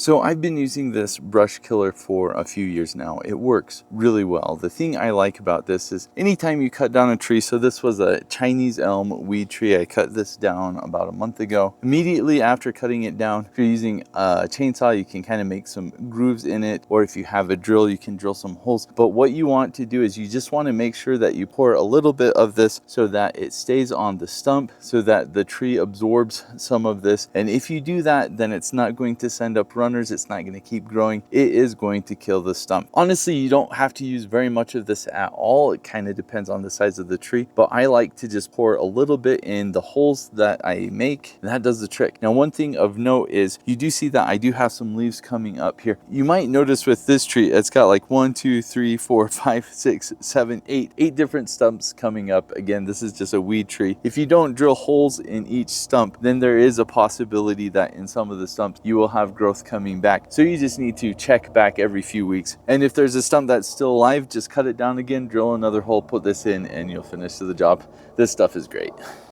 So I've been using this brush killer for a few years now. It works really well. The thing I like about this is anytime you cut down a tree, so this was a Chinese elm weed tree. I cut this down about a month ago. Immediately after cutting it down, if you're using a chainsaw, you can kind of make some grooves in it, or if you have a drill, you can drill some holes. But what you want to do is you just want to make sure that you pour a little bit of this so that it stays on the stump, so that the tree absorbs some of this. And if you do that, then it's not going to send up runners, it's not going to keep growing, it is going to kill the stump. Honestly, you don't have to use very much of this at all. It kind of depends on the size of the tree, but I like to just pour a little bit in the holes that I make, and that does the trick. Now, one thing of note is you do see that I do have some leaves coming up here. You might notice with this tree, it's got like 1, 2, 3, 4, 5, 6, 7, 8 different stumps coming up. Again, this is just a weed tree. If you don't drill holes in each stump, then there is a possibility that in some of the stumps you will have growth coming back. So you just need to check back every few weeks. And if there's a stump that's still alive, just cut it down again, drill another hole, put this in, and you'll finish the job. This stuff is great.